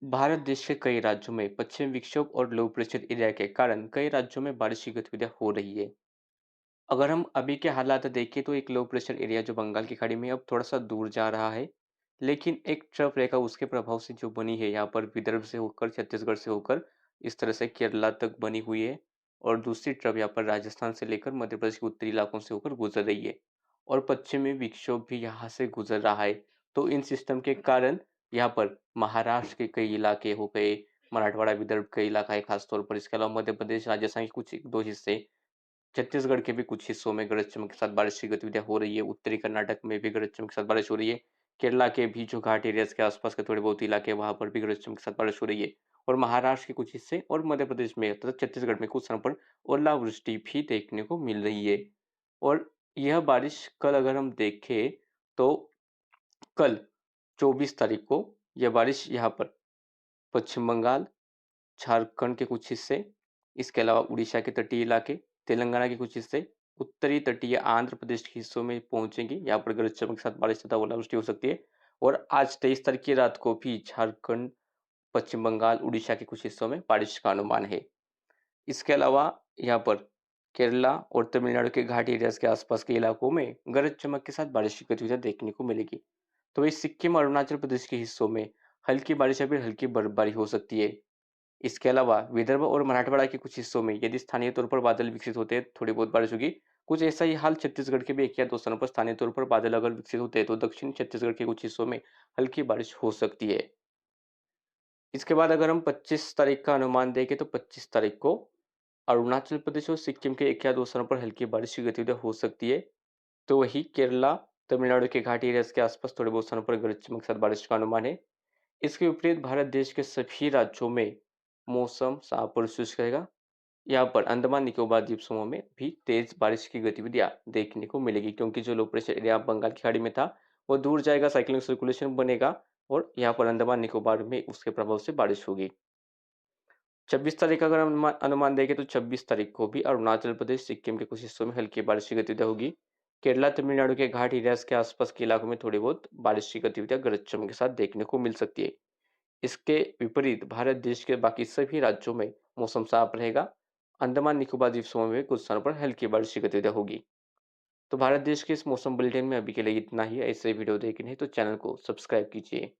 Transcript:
भारत देश के कई राज्यों में पश्चिमी विक्षोभ और लो प्रेशर एरिया के कारण कई राज्यों में बारिश की गतिविधियां हो रही है। अगर हम अभी के हालात देखें तो एक लो प्रेशर एरिया जो बंगाल की खाड़ी में अब थोड़ा सा दूर जा रहा है, लेकिन एक ट्रफ रेखा उसके प्रभाव से जो बनी है यहाँ पर विदर्भ से होकर छत्तीसगढ़ से होकर इस तरह से केरला तक बनी हुई है। और दूसरी ट्रफ यहाँ पर राजस्थान से लेकर मध्य प्रदेश के उत्तरी इलाकों से होकर गुजर रही है। और पश्चिमी विक्षोभ भी यहाँ से गुजर रहा है। तो इन सिस्टम के कारण यहाँ पर महाराष्ट्र के कई इलाके हो गए, मराठवाड़ा विदर्भ का इलाका है खासतौर पर, इसके अलावा मध्य प्रदेश राजस्थान के कुछ एक दो हिस्से, छत्तीसगढ़ के भी कुछ हिस्सों में गरज चमक के साथ बारिश की गतिविधियां हो रही है। उत्तरी कर्नाटक में भी गरज चमक के साथ बारिश हो रही है। केरला के भी जो घाट एरियाज के आसपास के थोड़े बहुत इलाके हैं वहां पर भी गरज चमक के साथ बारिश हो रही है। और महाराष्ट्र के कुछ हिस्से और मध्य प्रदेश में तथा छत्तीसगढ़ में कुछ स्थानों पर ओलावृष्टि भी देखने को मिल रही है। और यह बारिश कल अगर हम देखें तो कल 24 तारीख को यह बारिश यहाँ पर पश्चिम बंगाल, झारखंड के कुछ हिस्से, इसके अलावा उड़ीसा के तटीय इलाके, तेलंगाना के कुछ हिस्से, उत्तरी तटीय आंध्र प्रदेश के हिस्सों में पहुंचेंगी। यहाँ पर गरज चमक के साथ बारिश तथा ओलावृष्टि हो सकती है। और आज 23 तारीख की रात को भी झारखंड, पश्चिम बंगाल, उड़ीसा के कुछ हिस्सों में बारिश का अनुमान है। इसके अलावा यहाँ पर केरला और तमिलनाडु के घाटी एरियाज के आसपास के इलाकों में गरज चमक के साथ बारिश की गतिविधियां देखने को मिलेगी। तो वही सिक्किम और अरुणाचल प्रदेश के हिस्सों में हल्की बारिश या फिर हल्की बर्फबारी हो सकती है। इसके अलावा विदर्भ और मराठवाड़ा के कुछ हिस्सों में यदि स्थानीय तौर पर बादल विकसित होते हैं, थोड़ी बहुत बारिश होगी। कुछ ऐसा ही हाल छत्तीसगढ़ के भी एक या दो स्थानों पर स्थानीय तौर पर बादल अगर विकसित होते हैं तो दक्षिण छत्तीसगढ़ के कुछ हिस्सों में हल्की बारिश हो सकती है। इसके बाद अगर हम 25 तारीख का अनुमान देखें तो 25 तारीख को अरुणाचल प्रदेश और सिक्किम के एक या दो स्थानों पर हल्की बारिश की गतिविधियां हो सकती है। तो वही केरला, तमिलनाडु के घाटी एरियाज के आसपास थोड़े बहुत स्थानों पर गरज चमक के साथ बारिश का अनुमान है। इसके विपरीत भारत देश के सभी राज्यों में मौसम साफ और शुष्क रहेगा। यहाँ पर अंडमान निकोबार द्वीप समूह में भी तेज बारिश की गतिविधियां देखने को मिलेगी, क्योंकि जो लो प्रेशर एरिया बंगाल की खाड़ी में था वो दूर जाएगा, साइक्लोनिक सर्कुलेशन बनेगा और यहाँ पर अंडमान निकोबार में उसके प्रभाव से बारिश होगी। 26 तारीख का अगर हम अनुमान अनुमान देखें तो 26 तारीख को भी अरुणाचल प्रदेश, सिक्किम के कुछ हिस्सों में हल्की बारिश की गतिविधियां होगी। केरला, तमिलनाडु के घाट एरियाज के आसपास के इलाकों में थोड़ी बहुत बारिश की गतिविधियां गरज चमक के साथ देखने को मिल सकती है। इसके विपरीत भारत देश के बाकी सभी राज्यों में मौसम साफ रहेगा। अंडमान निकोबार द्वीप समूह में कुछ स्थानों पर हल्की बारिश की गतिविधियां होगी। तो भारत देश के इस मौसम बुलेटिन में अभी के लिए इतना ही। ऐसे वीडियो देखने हैं तो चैनल को सब्सक्राइब कीजिए।